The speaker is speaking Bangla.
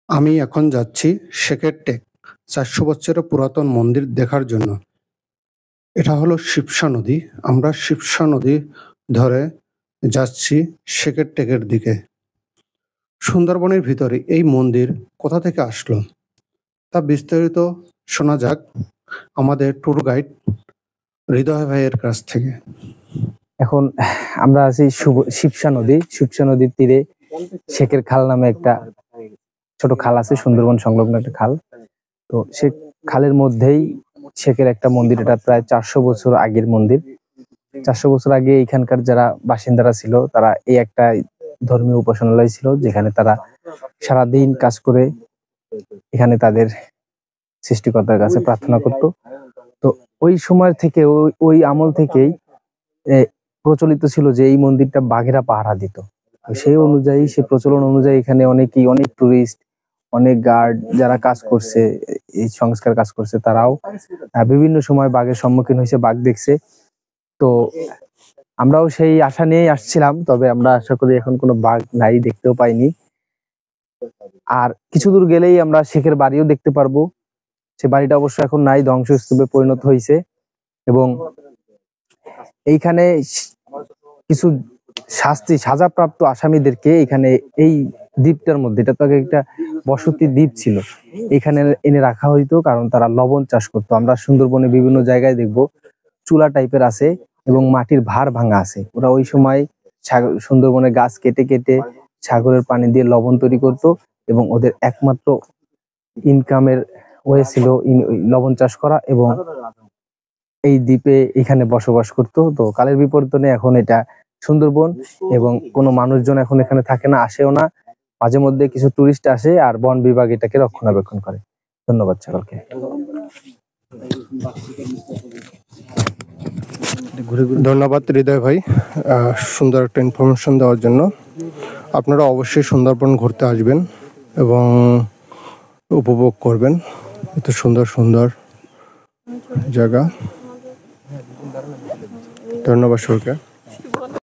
আমি এখন যাচ্ছি শেখের টেক ৪০০ বছরের পুরাতন মন্দির দেখার জন্য। এটা হলো শিবসা নদী। আমরা শিবসা নদী ধরে যাচ্ছি শেখের টেকের দিকে। সুন্দরবনের ভিতরে এই মন্দির কোথা থেকে আসলো তা বিস্তারিত শোনা যাক আমাদের ট্যুর গাইড হৃদয় ভাইয়ের কাছ থেকে। এখন আমরা আছি শিবসা নদীর তীরে শেখের খাল নামে একটা ছোট খাল আছে, সুন্দরবন সংলগ্ন একটা খাল। তো সে খালের মধ্যেই শেখের একটা মন্দির, এটা প্রায় ৪০০ বছর আগের মন্দির। ৪০০ বছর আগে এখানকার যারা বাসিন্দারা ছিল তারা এই একটা ধর্মীয় উপাসনালয় ছিল, যেখানে তারা সারাদিন কাজ করে এখানে তাদের সৃষ্টিকর্তার কাছে প্রার্থনা করত। তো ওই সময় থেকে ওই আমল থেকেই প্রচলিত ছিল যে এই মন্দিরটা বাঘেরা পাহারা দিত। সেই অনুযায়ী, সে প্রচলন অনুযায়ী এখানে অনেক টুরিস্ট, অনেক গার্ড যারা কাজ করছে, এই সংস্কার কাজ করছে, তারাও বিভিন্ন সময় বাঘের সম্মুখীন হয়েছে, বাঘ দেখছে। তো আমরাও সেই আশা নিয়েই আসছিলাম, তবে আমরা আশা করি এখন কোনো বাঘ নাই, দেখতেও পাইনি। আর কিছু দূর গেলেই আমরা শেখের বাড়িও দেখতে পারবো। সে বাড়িটা অবশ্য এখন নাই, ধ্বংসস্তূপে পরিণত হয়েছে। এবং এইখানে কিছু সাজাপ্রাপ্ত আসামিদেরকে এখানে এই দ্বীপটার মধ্যে, এটা তো একটা বসতি দ্বীপ ছিল, এখানে এনে রাখা হইতো, কারণ তারা লবণ চাষ করতো। আমরা সুন্দরবনে বিভিন্ন জায়গায় দেখবো চুলা টাইপের আছে এবং মাটির ভার ভাঙা আছে। ওরা ওই সময় সুন্দরবনে গাছ কেটে কেটে সাগরের পানি দিয়ে লবণ তৈরি করত, এবং ওদের একমাত্র ইনকামের ওয়ে ছিল লবণ চাষ করা, এবং এই দ্বীপে এখানে বসবাস করতো। তো কালের বিবর্তনে এখন এটা সুন্দরবন, এবং কোনো মানুষজন এখন এখানে থাকে না, আসেও না। মাঝে মধ্যে কিছু টুরিস্ট আসে, আর বন বিভাগ এটাকে রক্ষণাবেক্ষণ করে। ধন্যবাদ সকলকে। ধন্যবাদ হৃদয় ভাই, সুন্দর একটা ইনফরমেশন দেওয়ার জন্য। আপনারা অবশ্যই সুন্দরবন ঘুরতে আসবেন এবং উপভোগ করবেন এত সুন্দর সুন্দর জায়গা। ধন্যবাদ সবাইকে।